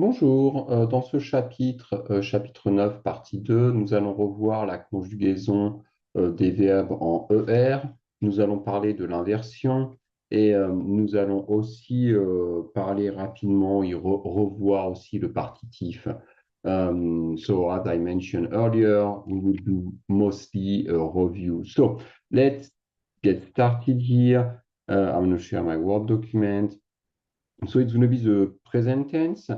Bonjour, dans ce chapitre, chapitre 9, partie 2, nous allons revoir la conjugaison des verbes en ER. Nous allons parler de l'inversion et nous allons aussi parler rapidement et revoir aussi le partitif. So, as I mentioned earlier, we will do mostly a review. So, let's get started here. I'm going to share my Word document. So it's going to be the present tense,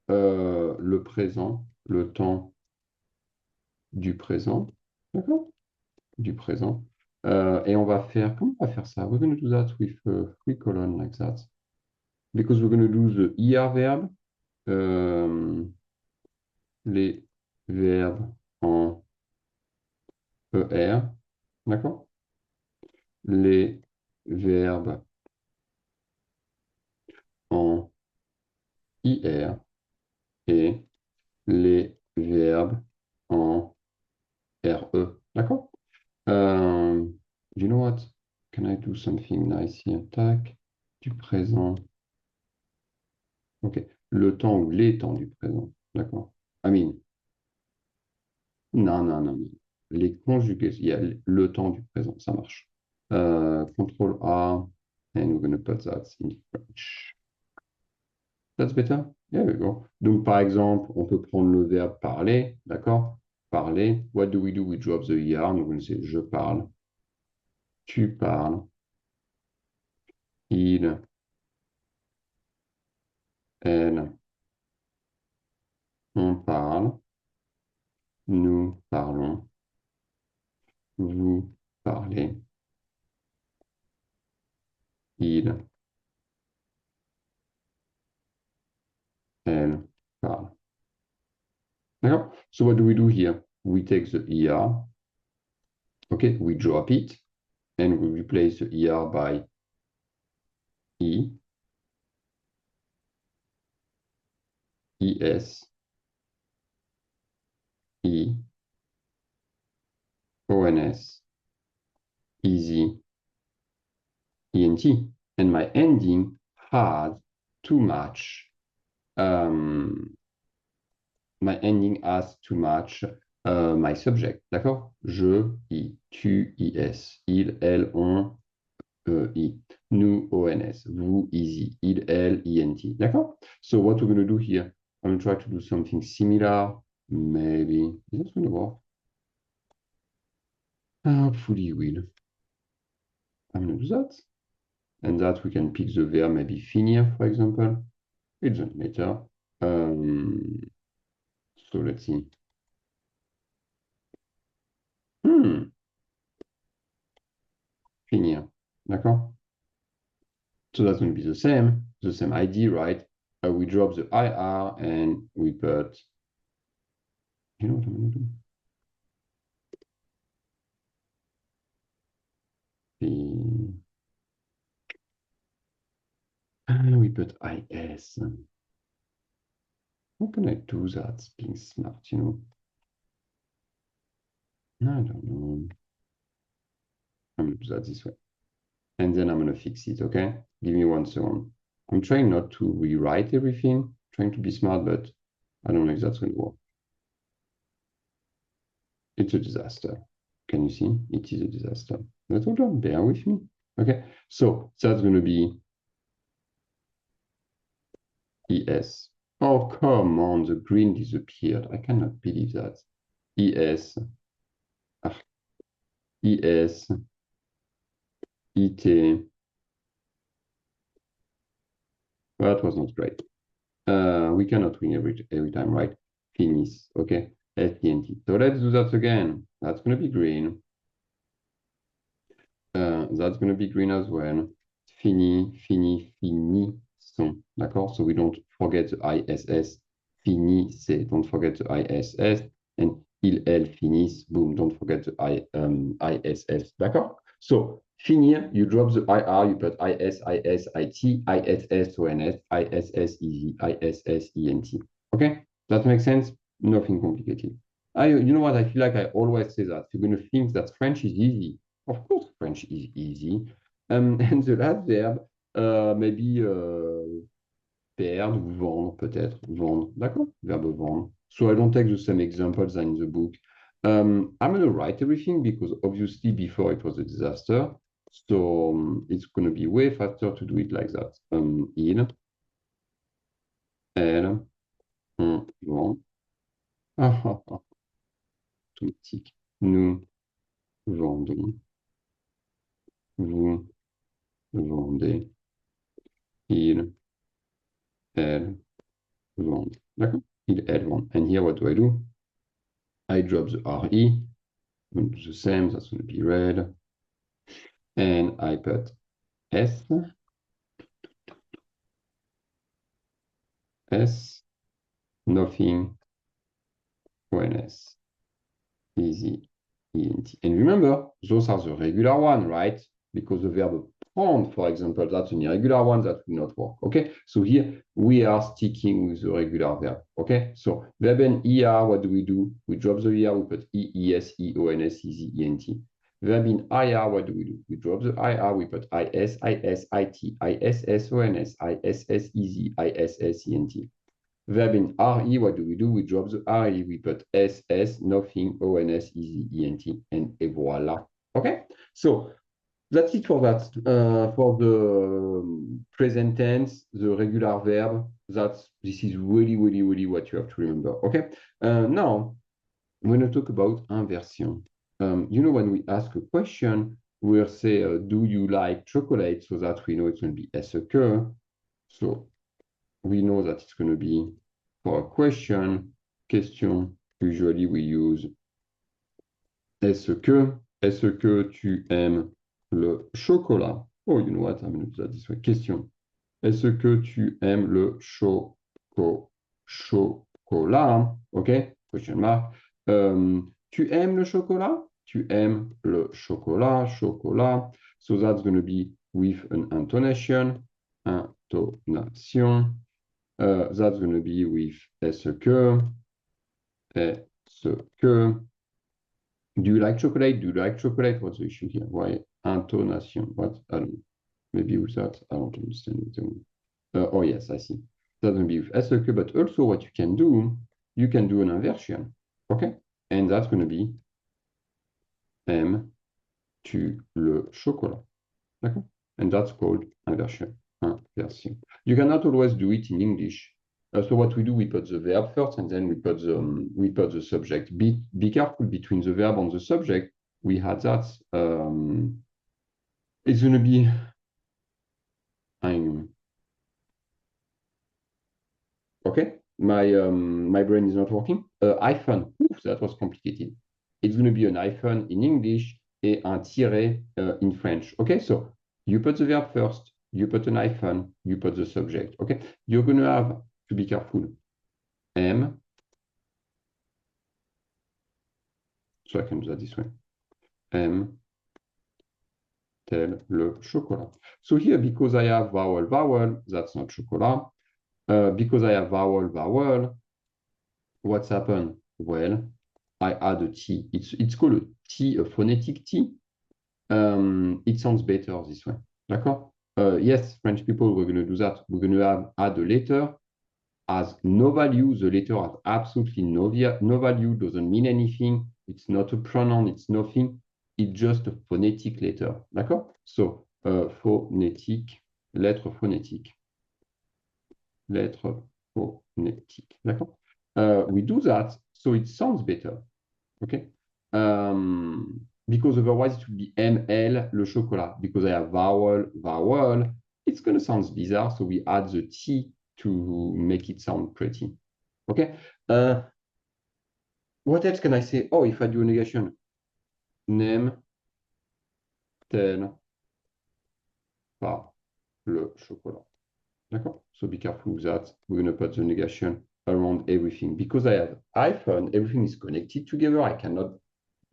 le présent, le temps du présent, d'accord? Du présent. Et on va faire, comment on va faire ça? We're going to do that with three columns like that. Because we're going to do the ER verb, les verbes en ER, d'accord? Les verbes en IR et les verbes en RE, d'accord? You know what? Can I do something nice here? Tac, du présent. Ok. Le temps ou les temps du présent. D'accord. I mean, non, non, non, non. Les conjugués, il y a le temps du présent, ça marche. Control A, and we're going to put that in French. That's better? There we go. Donc, par exemple, on peut prendre le verbe parler, d'accord? Parler. What do? We drop the ER. Donc, on sait je parle, tu parles, il, elle, on parle, nous parlons, vous parlez, il, elle parle. D'accord? So what do we do here? We take the ER, okay, we drop it, and we replace the ER by E, ES, E, ONS, easy, ENT. And my ending has too much. My ending has too much my subject. D'accord? Je, I, tu, IS, il, elle, on, I, nous, ONS, vous, easy, il, elle, INT. D'accord? So what we're going to do here, I'm going to try to do something similar. Maybe. Is that going to work? Hopefully it will. I'm going to do that. And that we can pick the verb, maybe finir, for example. It doesn't matter. So let's see. Finir. D'accord? So that's going to be the same ID, right? We drop the IR and we put, you know what I'm going to do? And we put IS. How can I do that? Being smart, you know? I don't know. I'm going to do that this way. And then I'm going to fix it, okay? Give me 1 second. I'm trying not to rewrite everything, trying to be smart, but I don't know if that's going to work. It's a disaster. Can you see? It is a disaster. But hold on, bear with me. Okay, so that's going to be ES. Oh, come on, the green disappeared. I cannot believe that. ES, ES, IT. That was not great. We cannot win every time, right? Finis, okay? STNT. So let's do that again. That's going to be green. That's going to be green as well. Fini, fini, finissons. D'accord? So we don't forget the ISS. Finissez. Don't forget the ISS. And il, elle finissent. Boom. Don't forget the ISS. D'accord? So finir, you drop the IR, you put IS, IS, IT, ISS, ONS, ISS, EZ, ISS, ENT. Okay? That makes sense? Nothing complicated. You know what? I feel like I always say that. You're going to think that French is easy. Of course, French is easy. And the last verb, maybe perdre ou vendre peut-être. Vendre, d'accord? Verbe vendre. So I don't take the same examples than in the book. I'm going to write everything because obviously before it was a disaster. So it's going to be way faster to do it like that. Il, elle, on vend. Ah, ah, ah, automatique. Nous vendons. Vous vendez. Il, elle vendent. D'accord? Il, elle vendent. And here, what do? I drop the RE. I'm do the same. That's going to be red. And I put S. S. Nothing. ONS. Easy. ENT. And remember, those are the regular one, right? Because the verb prendre, for example, that's an irregular one that will not work. Okay, so here we are sticking with the regular verb. Okay, so verb and ER, what do? We drop the ER, we put EES, EONS, EZ, ENT. Verb in IR, what do? We drop the IR, we put IS, IS, IT, ISS, ONS, ISS, EZ, ISS, ENT. Verb in RE, what do? We drop the RE, we put SS, nothing, ONS, EZ, ENT, and voila. Okay, so that's it for that. For the present tense, the regular verb, this is really, really, really what you have to remember. Okay. Now, I'm going to talk about inversion. You know, when we ask a question, we'll say, do you like chocolate? So that we know it's going to be est-ce que. So we know that it's going to be for a question. Usually we use est-ce que tu aimes le chocolat? Oh, you know what? I'm going to do that this way. Question. Est-ce que tu aimes le chocolat? OK? Question mark. Tu aimes le chocolat? Tu aimes le chocolat? Chocolat. So that's going to be with an intonation. Intonation. That's going to be with est-ce que? Est-ce que? Do you like chocolate? Do you like chocolate? What's the issue here? Why intonation? What? I don't know. Maybe with that, I don't understand. Oh, yes, I see. Doesn't be with est-ce que, but also what you can do an inversion. Okay? And that's going to be aimes-tu le chocolat? Okay? And that's called inversion. Inversion. You cannot always do it in English. So what we do, we put the verb first, and then we put the subject. Be careful between the verb and the subject. We had that. It's going to be okay. My brain is not working. Hyphen. Oof, that was complicated. It's going to be an hyphen in English et un tiret in French. Okay, so you put the verb first, you put an hyphen, you put the subject. Okay, you're going to have to be careful. M. So I can do that this way. M. Tel le chocolat. So here, because I have vowel, vowel, that's not chocolat. Because I have vowel, vowel, what's happened? Well, I add a T. It's called a T, a phonetic T. It sounds better this way. D'accord? Yes, French people, we're going to do that. We're going to add a letter has no value. The letter has absolutely no value, doesn't mean anything. It's not a pronoun, it's nothing. It's just a phonetic letter. D'accord? So, phonétique, lettre phonétique. Lettre phonétique. D'accord? We do that so it sounds better. Okay? Because otherwise it would be ML, le chocolat. Because I have vowel, vowel, it's going to sound bizarre. So we add the T to make it sound pretty. Okay? What else can I say? Oh, if I do a negation. N'aime tel pas le chocolat. D'accord? So be careful with that. We're going to put the negation around everything. Because I have hyphen, everything is connected together. I cannot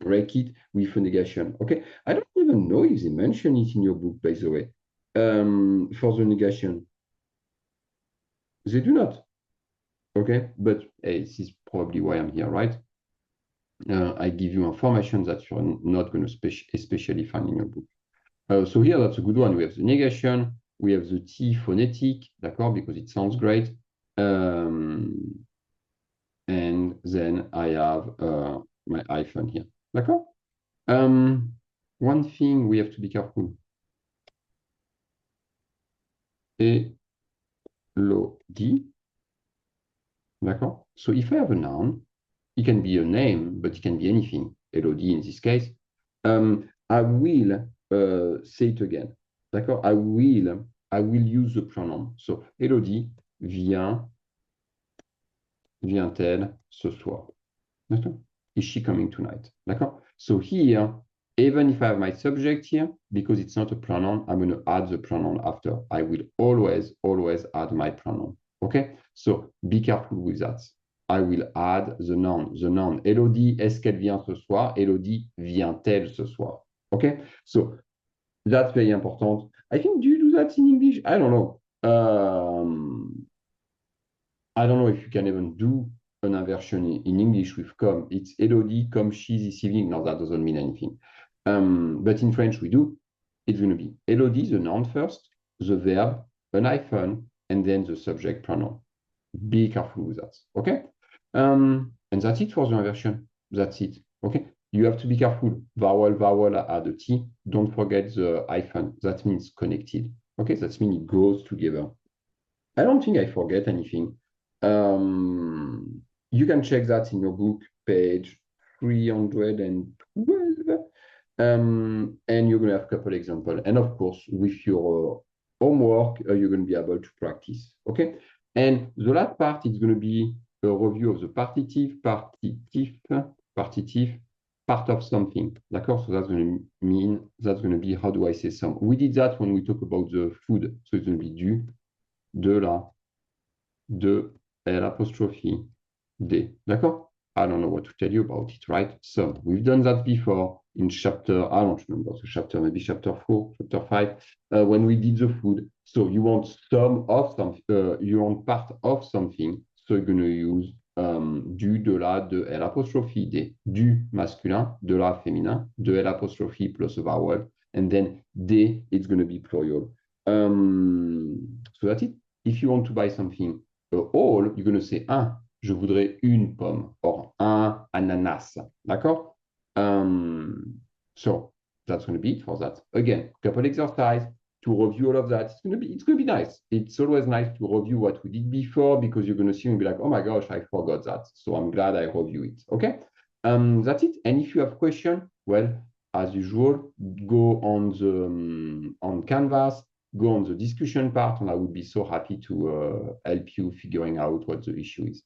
break it with a negation. Okay? I don't even know if they mention it in your book, by the way, for the negation. They do not. Okay? But hey, this is probably why I'm here, right? I give you information that you're not going to especially find in your book. So here, that's a good one. We have the negation. we have the T phonetic, d'accord, because it sounds great. And then I have my hyphen here, d'accord? One thing we have to be careful. Elodie, d'accord? So if I have a noun, it can be a name, but it can be anything. Elodie in this case. I will say it again. D'accord? I will use the pronoun. So Elodie vient-elle ce soir? D'accord? Is she coming tonight? D'accord? So here, even if I have my subject here, because it's not a pronoun, I'm going to add the pronoun after. I will always add my pronoun. Okay? So be careful with that. I will add the noun. The noun. Elodie, est-ce qu'elle vient ce soir? Elodie, vient-elle ce soir? Okay? So that's very important. I think, do you do that in English? I don't know. I don't know if you can even do an inversion in English with come. It's Elodie, come she this evening. No, that doesn't mean anything. But in French, we do. It's going to be Elodie, the noun first, the verb, an hyphen, and then the subject pronoun. Be careful with that. Okay? And that's it for the inversion. That's it. Okay? You have to be careful. Vowel, add a T. Don't forget the hyphen. That means connected. Okay? That means it goes together. I don't think I forget anything. You can check that in your book, page 312. And you're going to have a couple examples. And of course, with your homework, you're going to be able to practice. Okay? And the last part is going to be a review of the partitive, part of something. D'accord? So that's going to mean, that's going to be, how do I say some? We did that when we talk about the food. So it's going to be du, de la, de, l'apostrophe, D. D'accord? I don't know what to tell you about it, right? So we've done that before in chapter, I don't remember the chapter, maybe chapter 4, chapter 5, when we did the food. So you want some of something, you want part of something, so you're going to use du, de la, de, l'apostrophe, D. Du masculin, de la féminin, de l'apostrophe plus a vowel, and then D, it's going to be plural. So that's it. If you want to buy something all, you're going to say un. Je voudrais une pomme, or un ananas. D'accord? So that's going to be it for that. Again, couple exercise to review all of that. It's going to be nice. It's always nice to review what we did before because you're going to see and be like, oh my gosh, I forgot that. So I'm glad I review it. Okay? That's it. And if you have questions, well, as usual, go on the on Canvas, go on the discussion part, and I would be so happy to help you figuring out what the issue is.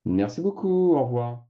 Merci beaucoup, au revoir.